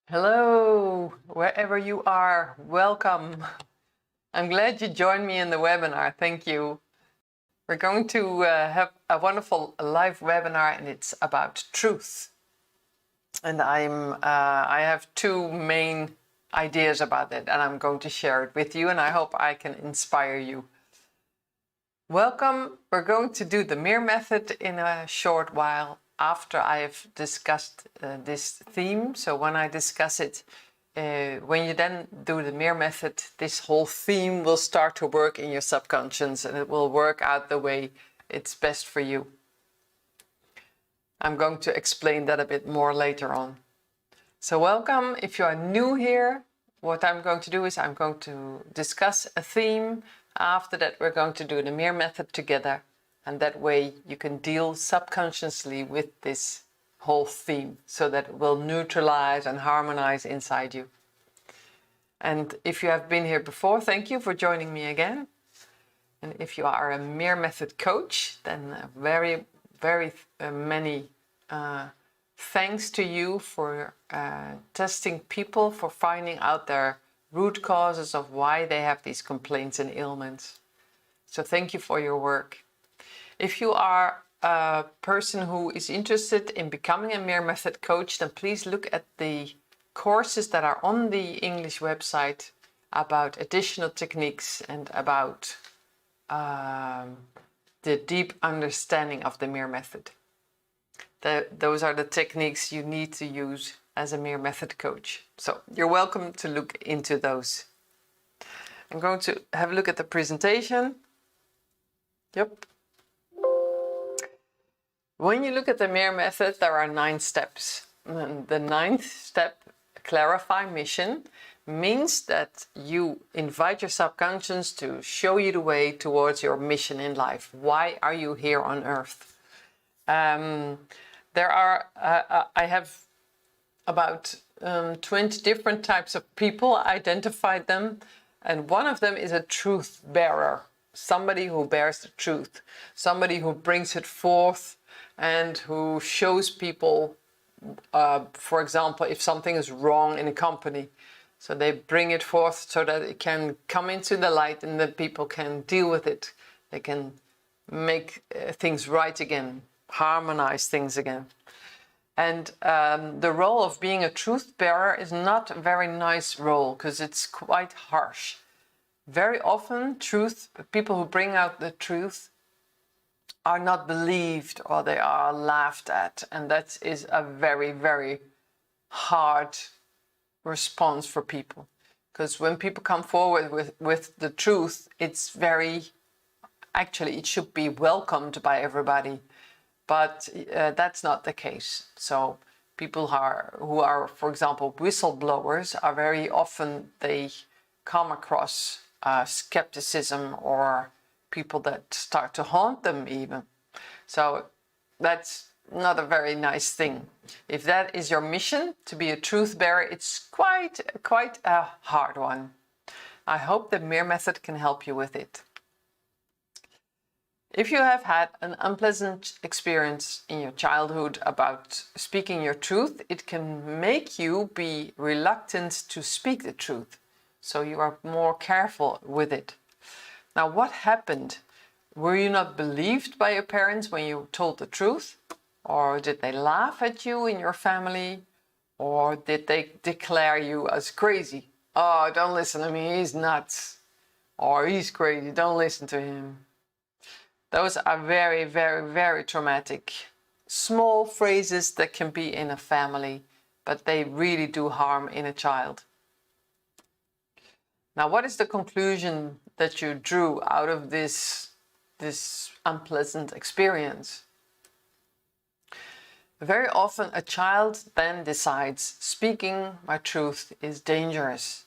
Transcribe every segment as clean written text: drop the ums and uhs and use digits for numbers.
Hello, wherever you are, welcome. I'm glad you joined me in the webinar. Thank you. We're going to have a wonderful live webinar, and it's about truth. And I have two main ideas about it, and I'm going to share it with you, and I hope I can inspire you. Welcome. We're going to do the MIR-Method in a short while after I've discussed this theme. So when I discuss it, when you then do the MIR-Method, this whole theme will start to work in your subconscious, and it will work out the way it's best for you. I'm going to explain that a bit more later on. So welcome. If you are new here, what I'm going to do is I'm going to discuss a theme. After that, we're going to do the MIR-Method together. And that way you can deal subconsciously with this whole theme so that it will neutralize and harmonize inside you. And if you have been here before, thank you for joining me again. And if you are a MIR-Method coach, then very many thanks to you for testing people, for finding out their root causes of why they have these complaints and ailments. So thank you for your work. If you are a person who is interested in becoming a MIR-Method coach, then please look at the courses that are on the English website about additional techniques and about the deep understanding of the MIR-Method. Those are the techniques you need to use as a MIR-Method coach. So you're welcome to look into those. I'm going to have a look at the presentation. Yep. When you look at the MIR-Method, there are 9 steps. And the 9th step, clarify mission, means that you invite your subconscious to show you the way towards your mission in life. Why are you here on earth? I have about 20 different types of people, identified them, and one of them is a truth bearer, somebody who bears the truth, somebody who brings it forth and who shows people, for example, if something is wrong in a company, so they bring it forth so that it can come into the light and that people can deal with it. They can make things right again, harmonize things again. And the role of being a truth bearer is not a very nice role because it's quite harsh. Very often, people who bring out the truth are not believed or they are laughed at. And that is a very hard response for people. Because when people come forward with the truth, it's actually, it should be welcomed by everybody. But that's not the case. So people who are, for example, whistleblowers, are very often, they come across skepticism or people that start to haunt them even. So that's not a very nice thing. If that is your mission, to be a truth bearer, it's quite a hard one. I hope the MIR-Method can help you with it. If you have had an unpleasant experience in your childhood about speaking your truth, it can make you be reluctant to speak the truth. So you are more careful with it. Now, what happened? Were you not believed by your parents when you told the truth? Or did they laugh at you in your family? Or did they declare you as crazy? Oh, don't listen to me, he's nuts. Or he's crazy, don't listen to him. Those are very traumatic. Small phrases that can be in a family, but they really do harm in a child. Now, what is the conclusion that you drew out of this unpleasant experience? Very often a child then decides speaking my truth is dangerous,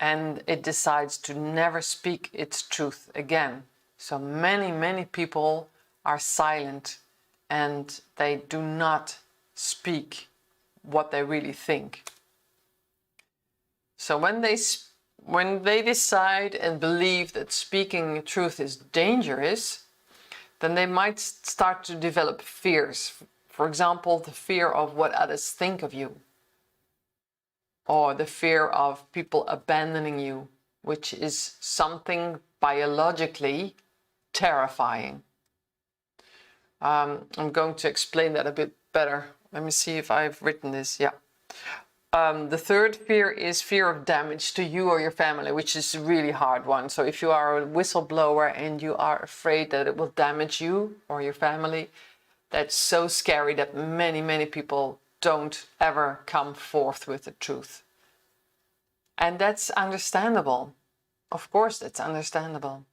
and it decides to never speak its truth again. So many people are silent and they do not speak what they really think. So when they decide and believe that speaking the truth is dangerous, then they might start to develop fears. For example, the fear of what others think of you. or the fear of people abandoning you, which is something biologically terrifying. I'm going to explain that a bit better. Let me see if I've written this. Yeah. The third fear is fear of damage to you or your family, which is a really hard one. So if you are a whistleblower and you are afraid that it will damage you or your family, that's so scary that many people don't ever come forth with the truth. And that's understandable. Of course, that's understandable.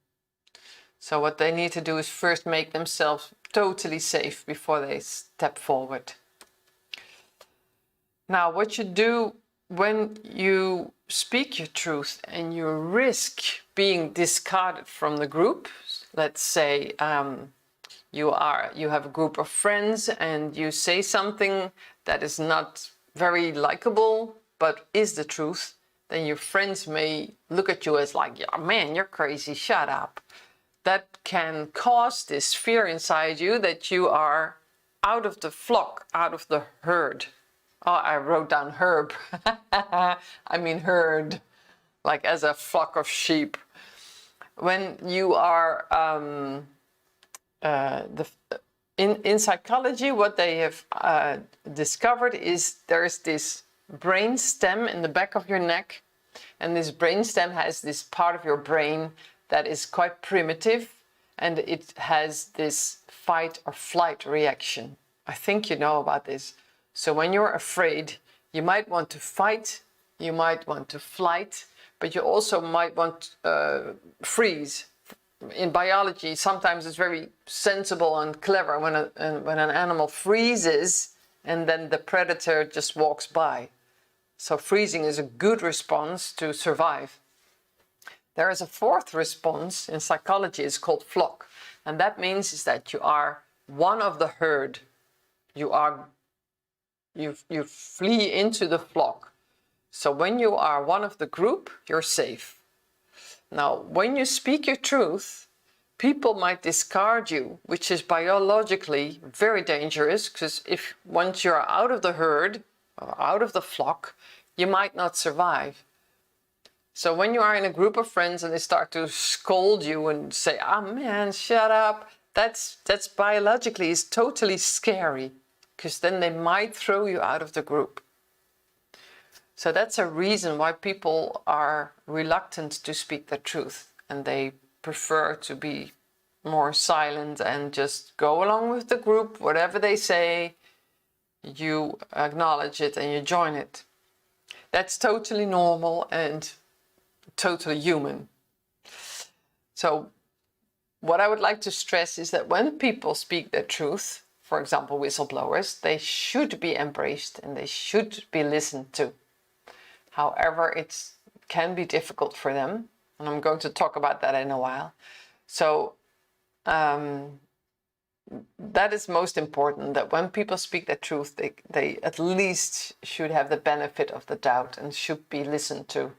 So what they need to do is first make themselves totally safe before they step forward. Now, what you do when you speak your truth and you risk being discarded from the group, let's say you have a group of friends and you say something that is not very likable but is the truth, then your friends may look at you as like, yeah, man, you're crazy, shut up. That can cause this fear inside you that you are out of the flock, out of the herd. Oh, I wrote down herb. I mean herd, like as a flock of sheep. When you are, in psychology, what they have discovered is there's this brain stem in the back of your neck, and this brain stem has this part of your brain that is quite primitive, and it has this fight or flight reaction. I think you know about this. So when you're afraid, you might want to fight, you might want to flight, but you also might want to freeze. In biology, sometimes it's very sensible and clever when an animal freezes and then the predator just walks by. So freezing is a good response to survive. There is a fourth response in psychology, it's called flock. And that means is that you are one of the herd. You flee into the flock. So when you are one of the group, you're safe. Now, when you speak your truth, people might discard you, which is biologically very dangerous, because if once you're out of the herd, or out of the flock, you might not survive. So when you are in a group of friends and they start to scold you and say, "Ah, man, shut up," that's biologically is totally scary, because then they might throw you out of the group. So that's a reason why people are reluctant to speak the truth, and they prefer to be more silent and just go along with the group. Whatever they say, you acknowledge it and you join it. That's totally normal and totally human. So what I would like to stress is that when people speak their truth, for example, whistleblowers, they should be embraced and they should be listened to. However, it can be difficult for them, and I'm going to talk about that in a while. So that is most important, that when people speak their truth, they at least should have the benefit of the doubt and should be listened to,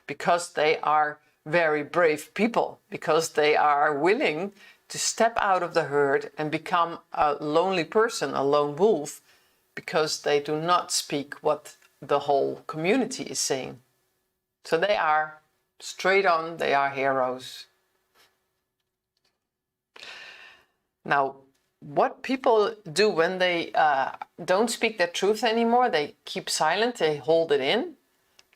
because they are very brave people, because they are willing to step out of the herd and become a lonely person, a lone wolf, because they do not speak what the whole community is saying. So they are straight on, they are heroes. Now, what people do when they don't speak their truth anymore, they keep silent, they hold it in,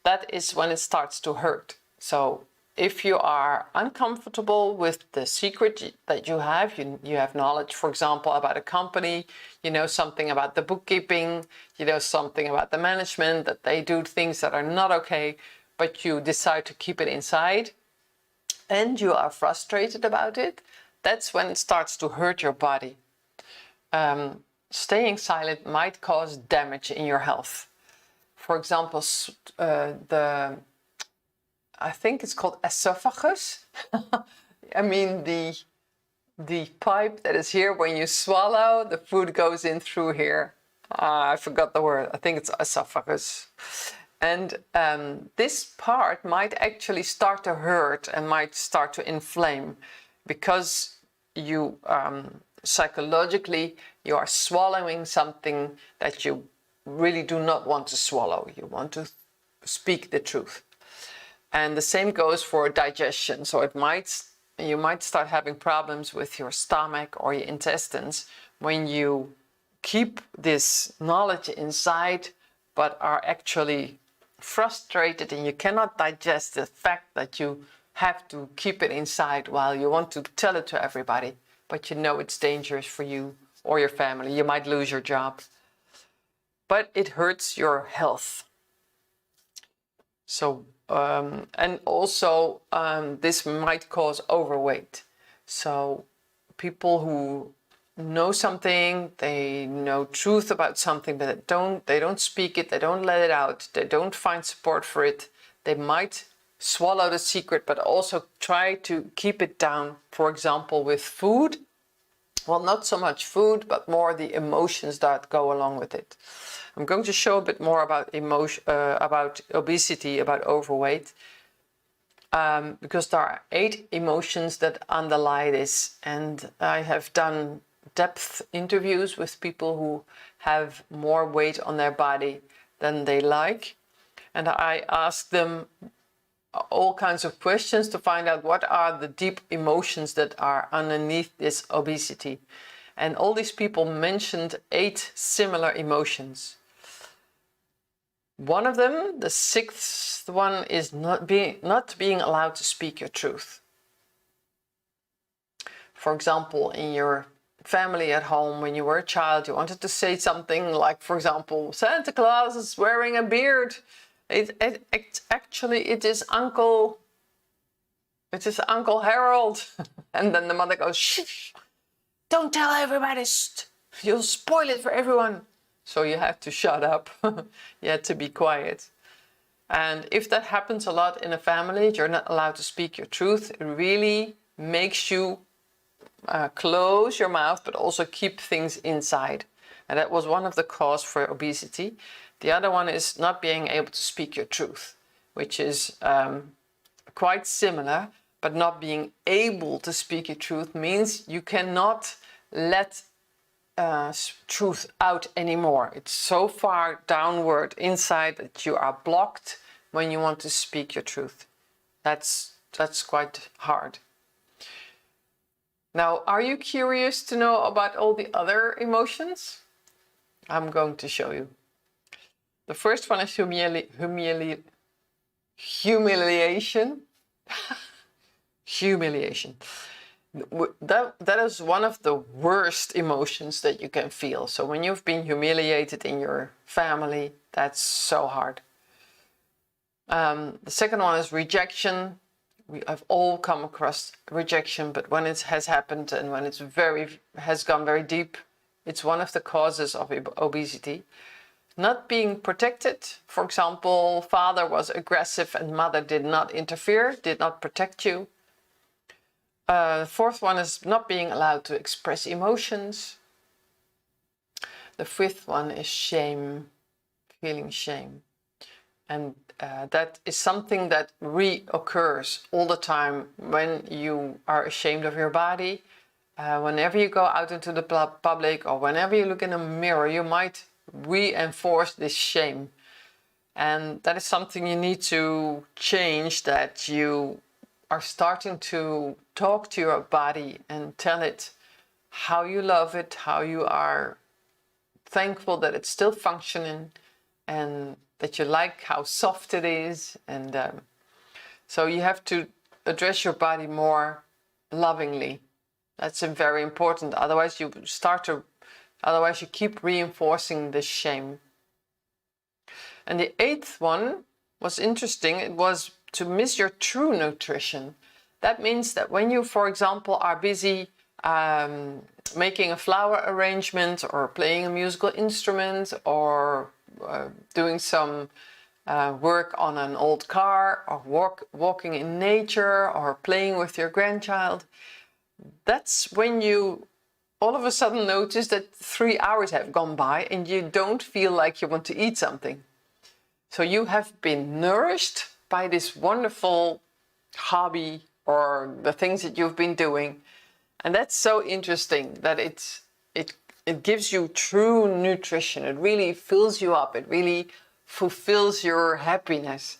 that is when it starts to hurt. So if you are uncomfortable with the secret that you have knowledge, for example, about a company, you know something about the bookkeeping, you know something about the management, that they do things that are not okay, but you decide to keep it inside, and you are frustrated about it, that's when it starts to hurt your body. Staying silent might cause damage in your health. For example, I think it's called esophagus. I mean the pipe that is here when you swallow, the food goes in through here. I forgot the word. I think it's esophagus. And this part might actually start to hurt and might start to inflame, because you psychologically you are swallowing something that you really do not want to swallow. You want to speak the truth. And the same goes for digestion. So you might start having problems with your stomach or your intestines when you keep this knowledge inside, but are actually frustrated and you cannot digest the fact that you have to keep it inside while you want to tell it to everybody, but you know it's dangerous for you or your family. You might lose your job, but it hurts your health. So, and also this might cause overweight. So people who know something, they know truth about something, but they don't speak it, they don't let it out, they don't find support for it. They might swallow the secret, but also try to keep it down. For example, with food. Well, not so much food, but more the emotions that go along with it. I'm going to show a bit more about about obesity, about overweight, because there are 8 emotions that underlie this, and I have done depth interviews with people who have more weight on their body than they like, and I asked them all kinds of questions to find out what are the deep emotions that are underneath this obesity. And all these people mentioned 8 similar emotions. One of them, the 6th one, is not being allowed to speak your truth. For example, in your family at home, when you were a child, you wanted to say something like, for example, Santa Claus is wearing a beard. Actually, it is Uncle Harold. And then the mother goes, shh, don't tell everybody, you'll spoil it for everyone. So you have to shut up. You have to be quiet. And if that happens a lot in a family, you're not allowed to speak your truth. It really makes you close your mouth, but also keep things inside. And that was one of the causes for obesity. The other one is not being able to speak your truth, which is quite similar, but not being able to speak your truth means you cannot let truth out anymore. It's so far downward inside that you are blocked when you want to speak your truth. That's quite hard. Now, are you curious to know about all the other emotions? I'm going to show you. The first one is humiliation. Humiliation. That is one of the worst emotions that you can feel. So when you've been humiliated in your family, that's so hard. The second one is rejection. We have all come across rejection, but when it has happened and when it's has gone very deep, it's one of the causes of obesity. Not being protected. For example, father was aggressive and mother did not interfere, did not protect you. The fourth one is not being allowed to express emotions. The fifth one is shame, feeling shame. And that is something that reoccurs all the time when you are ashamed of your body. Whenever you go out into the public or whenever you look in a mirror, you might reinforce this shame. And that is something you need to change, that you are starting to talk to your body and tell it how you love it, how you are thankful that it's still functioning and that you like how soft it is. And so you have to address your body more lovingly. That's very important. Otherwise you keep reinforcing this shame. And the eighth one was interesting. It was to miss your true nutrition. That means that when you, for example, are busy making a flower arrangement or playing a musical instrument or doing some work on an old car or walking in nature or playing with your grandchild, that's when you all of a sudden notice that 3 hours have gone by and you don't feel like you want to eat something. So you have been nourished by this wonderful hobby or the things that you've been doing. And that's so interesting that it It gives you true nutrition. It really fills you up. It really fulfills your happiness.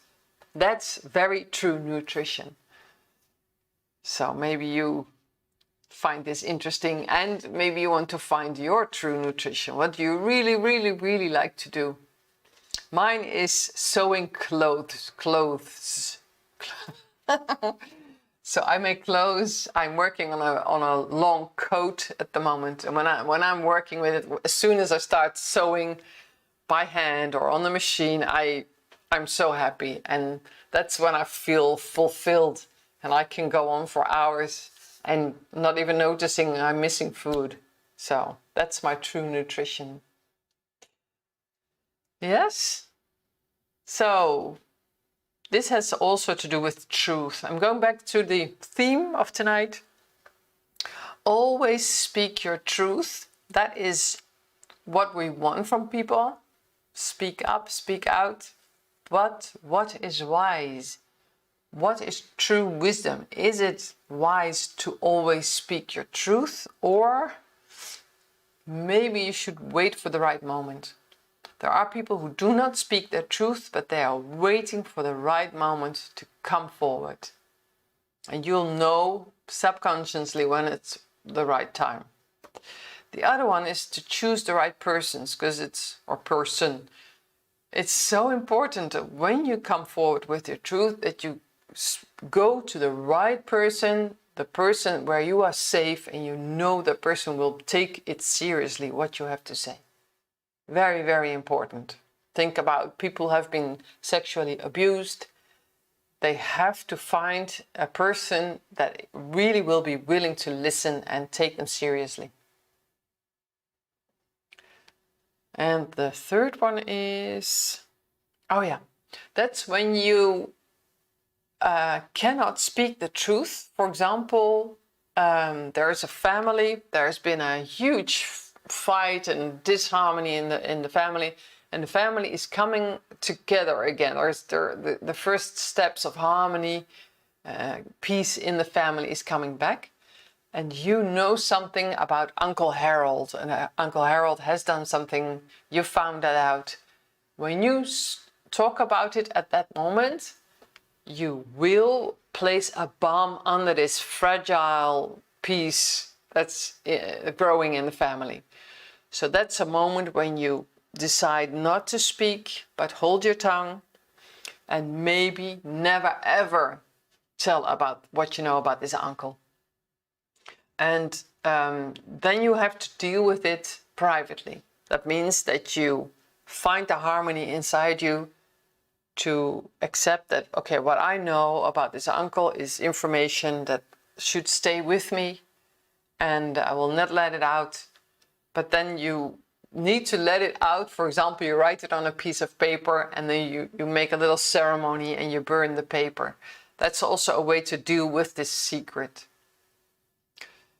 That's very true nutrition. So maybe you find this interesting, and maybe you want to find your true nutrition. What do you really, really, really like to do? Mine is sewing clothes. So I make clothes. I'm working on a long coat at the moment, and when I'm working with it, as soon as I start sewing by hand or on the machine, I'm so happy, and that's when I feel fulfilled, and I can go on for hours and not even noticing I'm missing food. So that's my true nutrition. Yes. So this has also to do with truth. I'm going back to the theme of tonight. Always speak your truth. That is what we want from people. Speak up, speak out. But what is wise? What is true wisdom? Is it wise to always speak your truth? Or maybe you should wait for the right moment? There are people who do not speak their truth, but they are waiting for the right moment to come forward. And you'll know subconsciously when it's the right time. The other one is to choose the right persons, or person. It's so important that when you come forward with your truth, that you go to the right person, the person where you are safe, and you know the person will take it seriously, what you have to say. Very, very important. Think about people who have been sexually abused. They have to find a person that really will be willing to listen and take them seriously. And the third one is, that's when you cannot speak the truth. For example, there is a family, there's been a huge fight and disharmony in the family, and the family is coming together again. There's the first steps of harmony, peace in the family is coming back, and you know something about Uncle Harold, and Uncle Harold has done something, you found that out. When you talk about it at that moment, you will place a bomb under this fragile piece that's growing in the family. So that's a moment when you decide not to speak, but hold your tongue, and maybe never ever tell about what you know about this uncle. And then you have to deal with it privately. That means that you find the harmony inside you to accept that, okay, what I know about this uncle is information that should stay with me, and I will not let it out. But then you need to let it out. For example, you write it on a piece of paper, and then you make a little ceremony and you burn the paper. That's also a way to deal with this secret.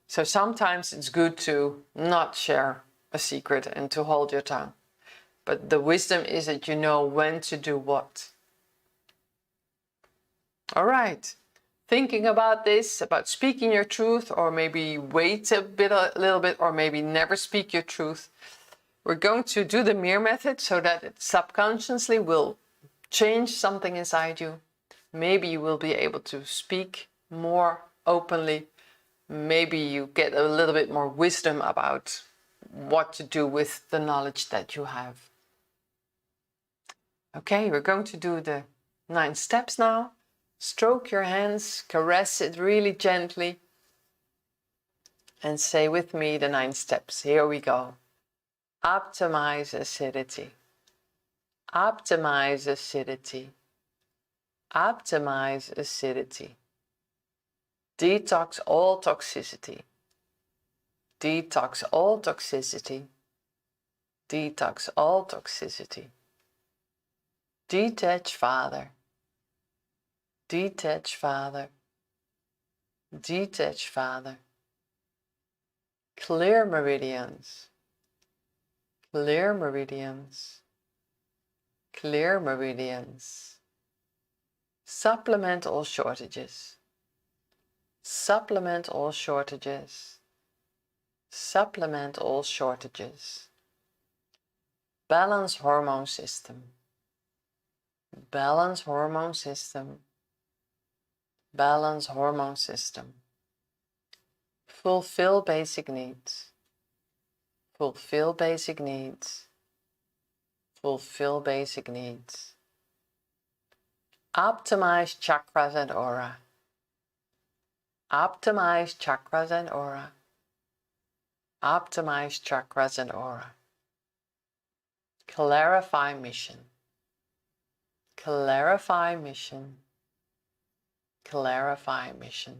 So sometimes it's good to not share a secret and to hold your tongue. But the wisdom is that you know when to do what. All right. Thinking about this, about speaking your truth, or maybe wait a little bit, or maybe never speak your truth. We're going to do the MIR-Method so that it subconsciously will change something inside you. Maybe you will be able to speak more openly. Maybe you get a little bit more wisdom about what to do with the knowledge that you have. Okay, we're going to do the 9 steps now. Stroke your hands, caress it really gently, and say with me the 9 steps. Here we go. Optimize acidity. Optimize acidity. Optimize acidity. Detox all toxicity. Detox all toxicity. Detox all toxicity. Detach, Father. Detach, Father. Detach, Father. Clear meridians. Clear meridians. Clear meridians. Supplement all shortages. Supplement all shortages. supplement all shortages, balance hormone system, balance hormone system, balance hormone system, fulfill basic needs, fulfill basic needs, fulfill basic needs, optimize chakras and aura, optimize chakras and aura, optimize chakras and aura, clarify mission, clarify mission, clarify mission.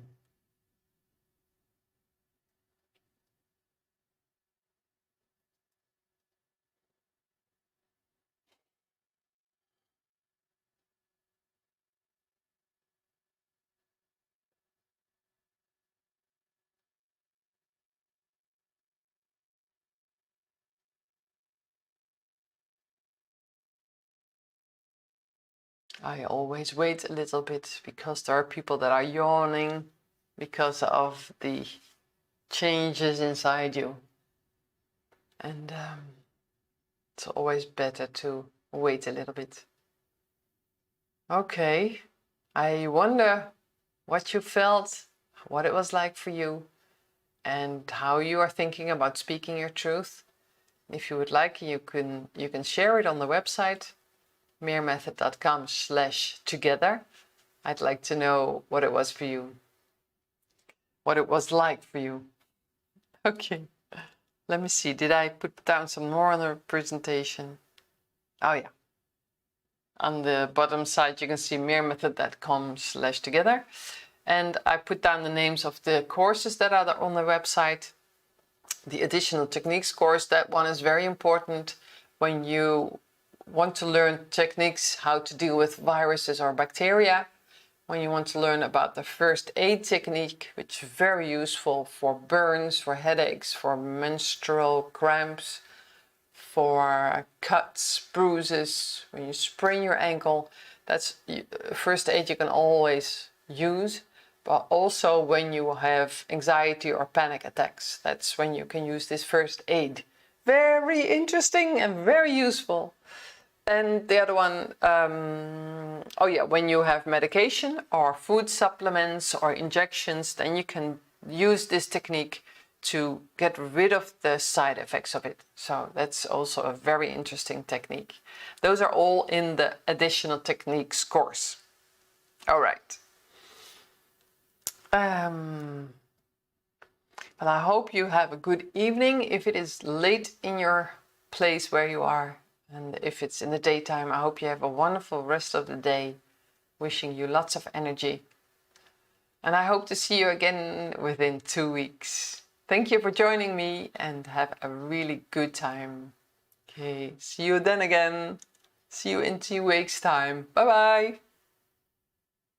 I always wait a little bit because there are people that are yawning because of the changes inside you. And it's always better to wait a little bit. Okay, I wonder what you felt, what it was like for you, and how you are thinking about speaking your truth. If you would like, you can share it on the website, MIR-Method.com/together. I'd like to know what it was for you, what it was like for you. Okay, let me see. Did I put down some more on the presentation? Oh yeah. On the bottom side, you can see MIR-Method.com/together. And I put down the names of the courses that are on the website. The additional techniques course, that one is very important when you want to learn techniques how to deal with viruses or bacteria. When you want to learn about the first aid technique, which is very useful for burns, for headaches, for menstrual cramps, for cuts, bruises, when you sprain your ankle. That's first aid you can always use, but also when you have anxiety or panic attacks, that's when you can use this first aid. Very interesting and very useful. And the other one, oh yeah, when you have medication or food supplements or injections, then you can use this technique to get rid of the side effects of it. So that's also a very interesting technique. Those are all in the additional techniques course. All right. But I hope you have a good evening if it is late in your place where you are. And if it's in the daytime, I hope you have a wonderful rest of the day. Wishing you lots of energy. And I hope to see you again within 2 weeks. Thank you for joining me and have a really good time. Okay, see you then again. See you in 2 weeks' time. Bye bye.